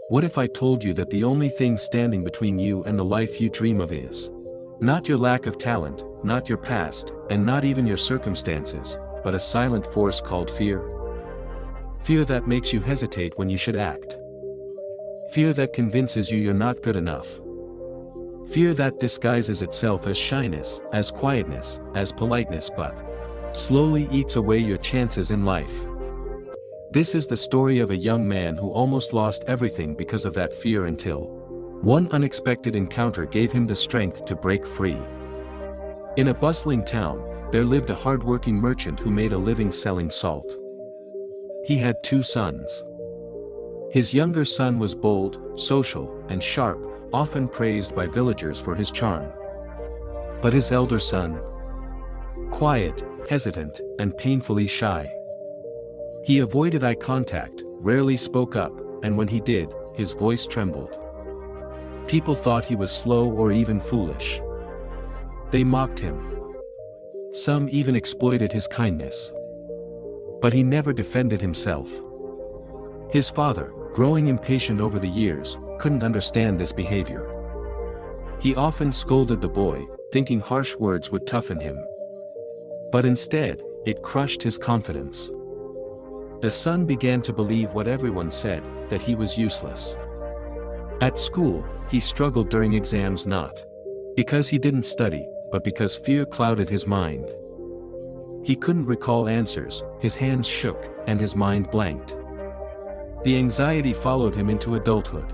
What if I told you that the only thing standing between you and the life you dream of is not your lack of talent, not your past, and not even your circumstances, but a silent force called fear? Fear that makes you hesitate when you should act. Fear that convinces you you're not good enough. Fear that disguises itself as shyness, as quietness, as politeness, but slowly eats away your chances in life. This is the story of a young man who almost lost everything because of that fear until one unexpected encounter gave him the strength to break free. In a bustling town, there lived a hard-working merchant who made a living selling salt. He had 2 sons. His younger son was bold, social, and sharp, often praised by villagers for his charm. But his elder son, quiet, hesitant, and painfully shy. He avoided eye contact, rarely spoke up, and when he did, his voice trembled. People thought he was slow or even foolish. They mocked him. Some even exploited his kindness. But he never defended himself. His father, growing impatient over the years, couldn't understand this behavior. He often scolded the boy, thinking harsh words would toughen him. But instead, it crushed his confidence. The son began to believe what everyone said, that he was useless. At school, he struggled during exams not because he didn't study, but because fear clouded his mind. He couldn't recall answers, his hands shook, and his mind blanked. The anxiety followed him into adulthood.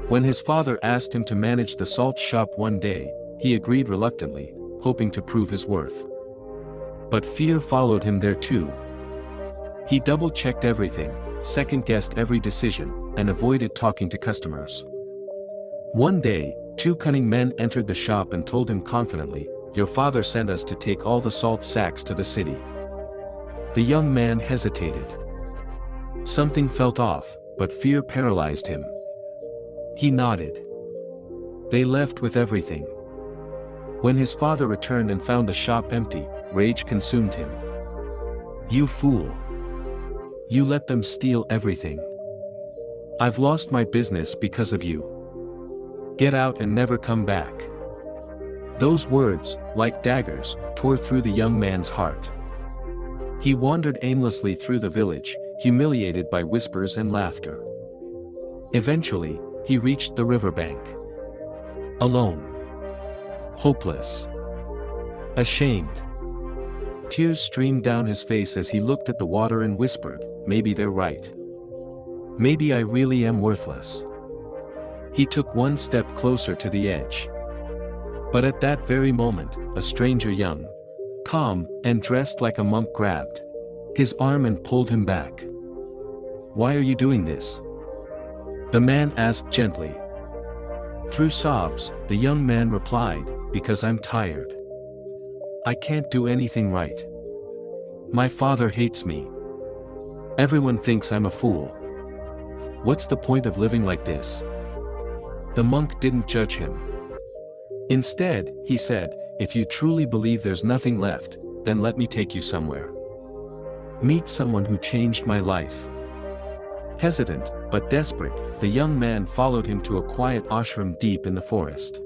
When his father asked him to manage the salt shop one day, he agreed reluctantly, hoping to prove his worth. But fear followed him there too. He double-checked everything, second-guessed every decision, and avoided talking to customers. One day, 2 cunning men entered the shop and told him confidently, "Your father sent us to take all the salt sacks to the city." The young man hesitated. Something felt off, but fear paralyzed him. He nodded. They left with everything. When his father returned and found the shop empty, rage consumed him. "You fool! You let them steal everything. I've lost my business because of you. Get out and never come back." Those words, like daggers, tore through the young man's heart. He wandered aimlessly through the village, humiliated by whispers and laughter. Eventually, he reached the riverbank. Alone. Hopeless. Ashamed. Tears streamed down his face as he looked at the water and whispered, "Maybe they're right. Maybe I really am worthless." He took one step closer to the edge. But at that very moment, a stranger young, calm, and dressed like a monk grabbed his arm and pulled him back. "Why are you doing this?" the man asked gently. Through sobs, the young man replied, "Because I'm tired. I can't do anything right. My father hates me. Everyone thinks I'm a fool. What's the point of living like this?" The monk didn't judge him. Instead, he said, "If you truly believe there's nothing left, then let me take you somewhere. Meet someone who changed my life." Hesitant, but desperate, the young man followed him to a quiet ashram deep in the forest.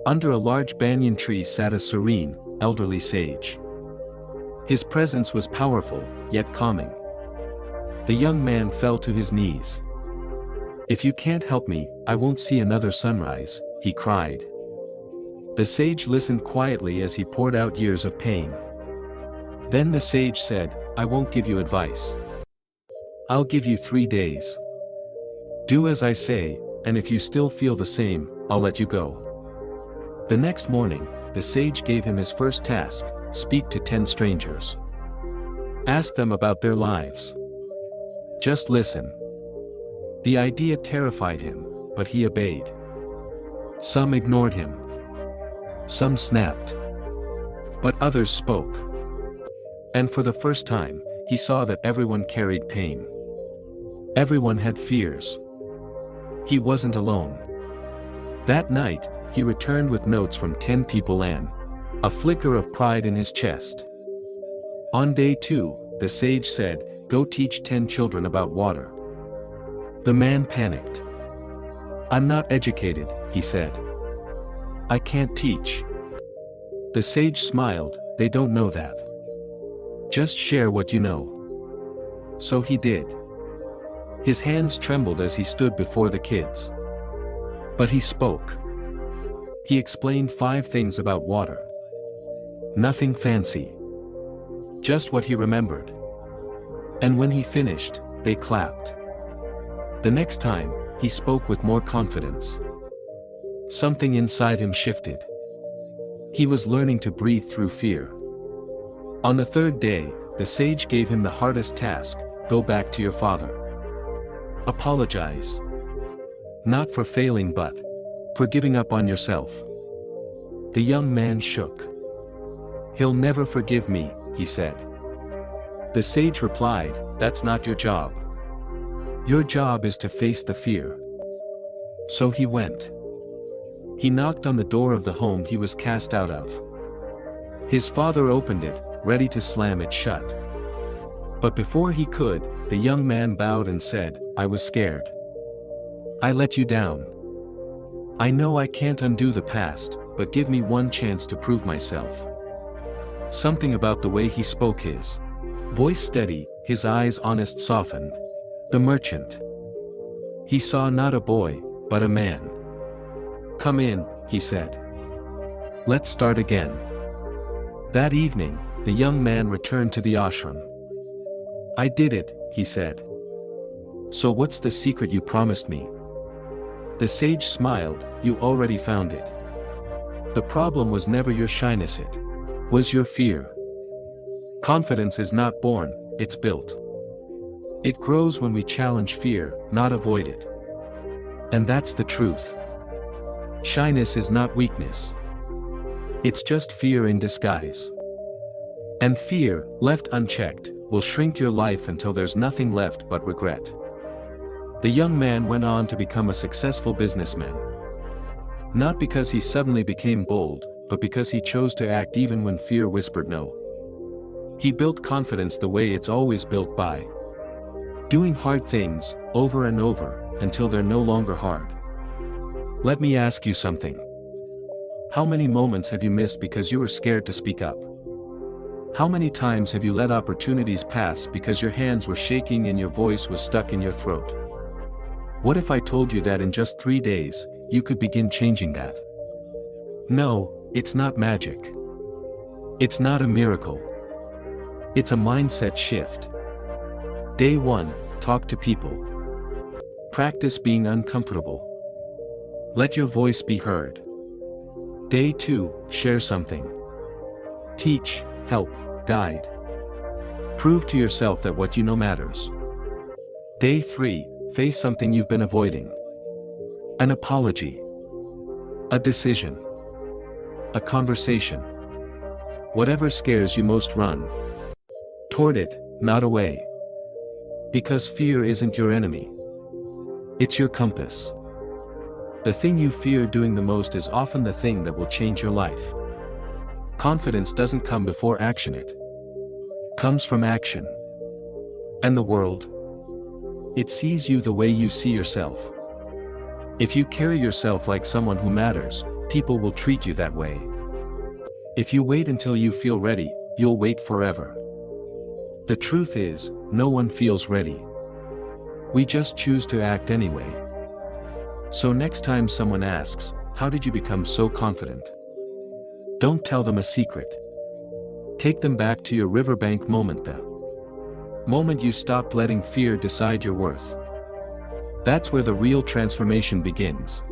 Under a large banyan tree sat a serene, elderly sage. His presence was powerful, yet calming. The young man fell to his knees. "If you can't help me, I won't see another sunrise," he cried. The sage listened quietly as he poured out years of pain. Then the sage said, "I won't give you advice. I'll give you 3 days. Do as I say, and if you still feel the same, I'll let you go." The next morning, the sage gave him his first task: speak to 10 strangers. Ask them about their lives. Just listen. The idea terrified him, but he obeyed. Some ignored him. Some snapped. But others spoke. And for the first time, he saw that everyone carried pain. Everyone had fears. He wasn't alone. That night, he returned with notes from 10 people and a flicker of pride in his chest. On day 2, the sage said, "Go teach 10 children about water." The man panicked. "I'm not educated," he said. "I can't teach." The sage smiled, "They don't know that. Just share what you know." So he did. His hands trembled as he stood before the kids. But he spoke. He explained 5 things about water. Nothing fancy. Just what he remembered. And when he finished, they clapped. The next time, he spoke with more confidence. Something inside him shifted. He was learning to breathe through fear. On the 3rd day, the sage gave him the hardest task: go back to your father. Apologize. Not for failing but for giving up on yourself. The young man shook. "He'll never forgive me," he said. The sage replied, "That's not your job. Your job is to face the fear." So he went. He knocked on the door of the home he was cast out of. His father opened it, ready to slam it shut. But before he could, the young man bowed and said, "I was scared. I let you down. I know I can't undo the past, but give me one chance to prove myself." Something about the way he spoke, his voice steady, his eyes honest, softened the merchant. He saw not a boy, but a man. "Come in," he said. "Let's start again." That evening, the young man returned to the ashram. "I did it," he said. "So what's the secret you promised me?" The sage smiled, "You already found it. The problem was never your shyness, it was your fear. Confidence is not born, it's built. It grows when we challenge fear, not avoid it. And that's the truth. Shyness is not weakness. It's just fear in disguise. And fear, left unchecked, will shrink your life until there's nothing left but regret." The young man went on to become a successful businessman. Not because he suddenly became bold, but because he chose to act even when fear whispered no. He built confidence the way it's always built, by doing hard things, over and over, until they're no longer hard. Let me ask you something. How many moments have you missed because you were scared to speak up? How many times have you let opportunities pass because your hands were shaking and your voice was stuck in your throat? What if I told you that in just 3 days, you could begin changing that? No, it's not magic. It's not a miracle. It's a mindset shift. Day 1, talk to people. Practice being uncomfortable. Let your voice be heard. Day 2, share something. Teach, help, guide. Prove to yourself that what you know matters. Day 3, face something you've been avoiding. An apology. A decision. A conversation. Whatever scares you most, run toward it, not away. Because fear isn't your enemy. It's your compass. The thing you fear doing the most is often the thing that will change your life. Confidence doesn't come before action, it comes from action. And the world? It sees you the way you see yourself. If you carry yourself like someone who matters, people will treat you that way. If you wait until you feel ready, you'll wait forever. The truth is, no one feels ready. We just choose to act anyway. So next time someone asks, "How did you become so confident?" don't tell them a secret. Take them back to your riverbank moment, the moment you stopped letting fear decide your worth. That's where the real transformation begins.